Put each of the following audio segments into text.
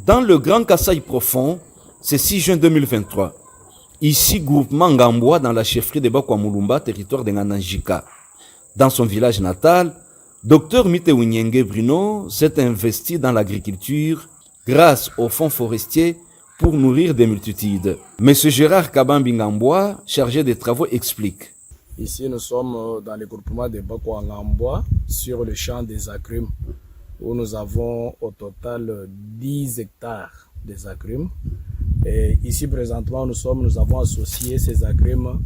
Dans le Grand Kasaï profond, c'est 6 juin 2023. Ici, groupement Ngambwa dans la chefferie de Bakwamulumba, territoire de Ngananjika. Dans son village natal, Dr Mite Winyenge Bruno s'est investi dans l'agriculture grâce aux fonds forestiers pour nourrir des multitudes. Monsieur Gérard Kabambi Ngambwa, chargé des travaux, explique. Ici, nous sommes dans le groupement de Bakwa Ngambwa sur le champ des agrumes où nous avons au total 10 hectares des agrumes. Et ici, présentement, nous avons associé ces agrumes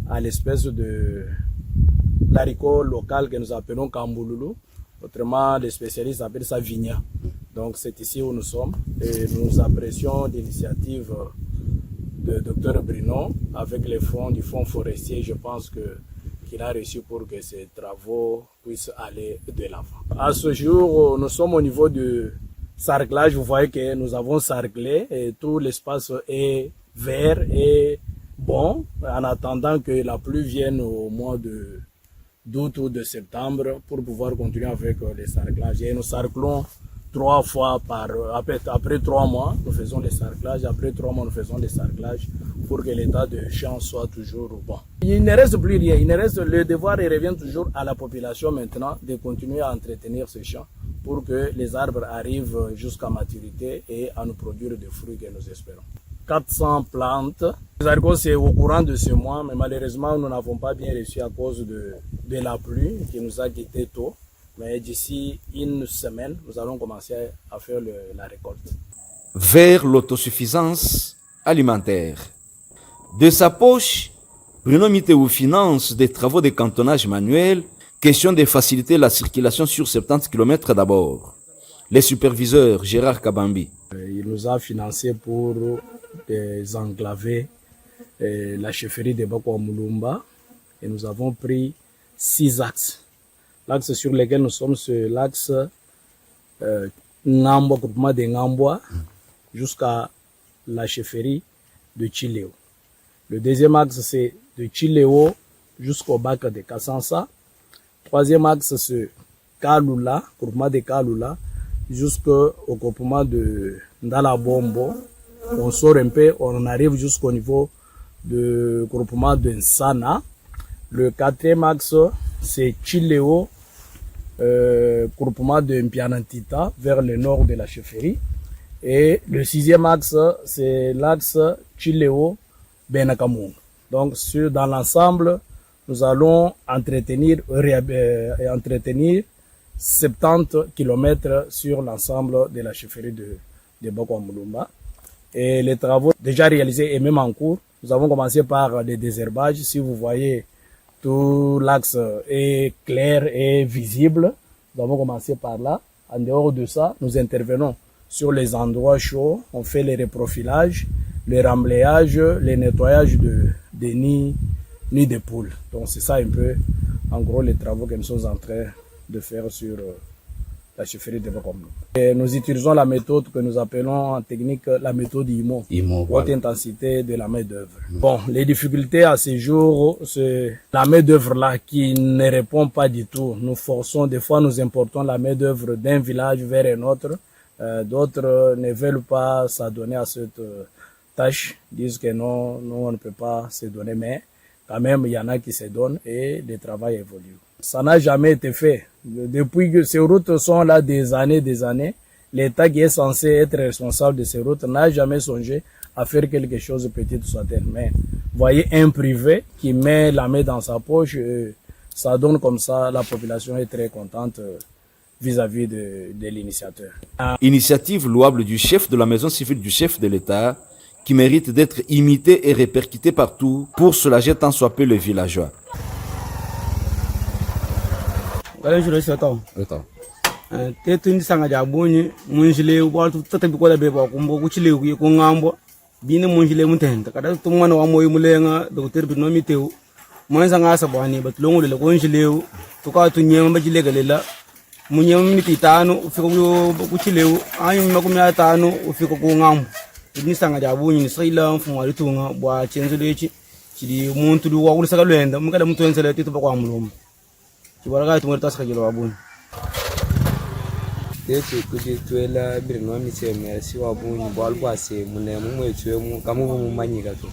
à l'espèce de l'haricot local que nous appelons Kambouloulou. Autrement, les spécialistes appellent ça vigna. Donc, c'est ici où nous sommes et nous apprécions l'initiative de Dr Bruno avec les fonds du fonds forestier. Je pense qu'il a réussi pour que ces travaux puissent aller de l'avant. À ce jour, nous sommes au niveau du sarclage. Vous voyez que nous avons sarclé et tout l'espace est vert et bon en attendant que la pluie vienne au mois d'août ou de septembre pour pouvoir continuer avec les sarclages. Et nous sarclons 3 fois après 3 mois, nous faisons les sarclages. Après 3 mois, nous faisons les sarclages pour que l'état de champ soit toujours bon. Il ne reste plus rien. Le devoir il revient toujours à la population maintenant de continuer à entretenir ce champ pour que les arbres arrivent jusqu'à maturité et à nous produire des fruits que nous espérons. 400 plantes. Les haricots, c'est au courant de ce mois, mais malheureusement, nous n'avons pas bien reçu à cause de la pluie qui nous a quittés tôt. Mais d'ici une semaine, nous allons commencer à faire la récolte. Vers l'autosuffisance alimentaire. De sa poche, Bruno Miteu finance des travaux de cantonnage manuel, question de faciliter la circulation sur 70 km d'abord. Les superviseurs Gérard Kabambi. Il nous a financé pour enclaver la chefferie de Bakwamulumba et nous avons pris 6 axes. L'axe sur lequel nous sommes, c'est l'axe Ngambwa, groupement de Ngambwa, jusqu'à la chefferie de Chileo. Le deuxième axe, c'est de Chileo jusqu'au bac de Kassansa. Troisième axe, c'est Kalula, groupement de Kalula, jusqu'au groupement de Ndalabombo. On sort un peu, on arrive jusqu'au niveau du groupement de Nsana. Le quatrième axe, c'est Chileo, groupement de Mpianantita vers le nord de la chefferie. Et le 6e axe, c'est l'axe Chileo Benakamung. Donc, dans l'ensemble, nous allons entretenir 70 km sur l'ensemble de la chefferie de Bakwamulumba. Et les travaux déjà réalisés et même en cours, nous avons commencé par des désherbages. Si vous voyez, tout l'axe est clair et visible. Nous avons commencé par là. En dehors de ça, nous intervenons sur les endroits chauds. On fait les reprofilages, les remblayages, les nettoyages des nids de poules. Donc c'est ça un peu, en gros, les travaux que nous sommes en train de faire sur la chefferie de Bakwamulumba. Et nous utilisons la méthode que nous appelons en technique la méthode IMO, haute intensité de la main d'œuvre. Bon, les difficultés à ce jour, c'est la main d'œuvre là qui ne répond pas du tout. Nous forçons, des fois nous importons la main d'œuvre d'un village vers un autre. D'autres ne veulent pas s'adonner à cette tâche, disent que non, nous on ne peut pas se donner, mais quand même il y en a qui se donnent et le travail évolue. Ça n'a jamais été fait. Depuis que ces routes sont là des années, l'État qui est censé être responsable de ces routes n'a jamais songé à faire quelque chose de petit soit-elle. Mais voyez un privé qui met la main dans sa poche, ça donne comme ça, la population est très contente vis-à-vis de l'initiateur. Initiative louable du chef de la maison civile du chef de l'État qui mérite d'être imitée et répercutée partout pour soulager tant soit peu les villageois. Tetun sanga jabuni munjile watu tatabi kwa beba kumbo kuchile ku ngambo bine munjile mutenda kada tumwana wa moyi mulenga Dr Bruno Miteu mwanza ngasa bwani batulongo le kunjile tuka tunyema bajile galela munyema miniti 5 ufika kuchile ayi makumi 5 ufika ku ngambo ni sanga jabuni ni saila mfumo alitunga bwa chenzulechi chidi muntu du wa kulisaka lwenda mukada muntu ensele titu kwa mulumba kibaraga tumwe tasaka jilo wabuni tetu kujitwela birino miteme si wabunyi bwalwa se mune mumwetwe mu kamuvu mumanyika to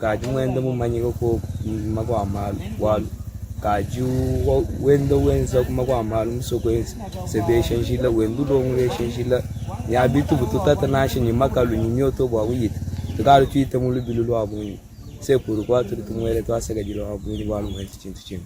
kaji mwende mumanyika ko magwa malu walu kaju wendo wenza magwa malu msokwenzi sebeshenjila wendo longuleshenjila ya bitu bututata nashe ni makalu nyinyoto bwa kuyita tukalu twite mulubilu lwabunyi se kurukwa turi tumwele twasega jilo wabunyi walu mwezi chintu chino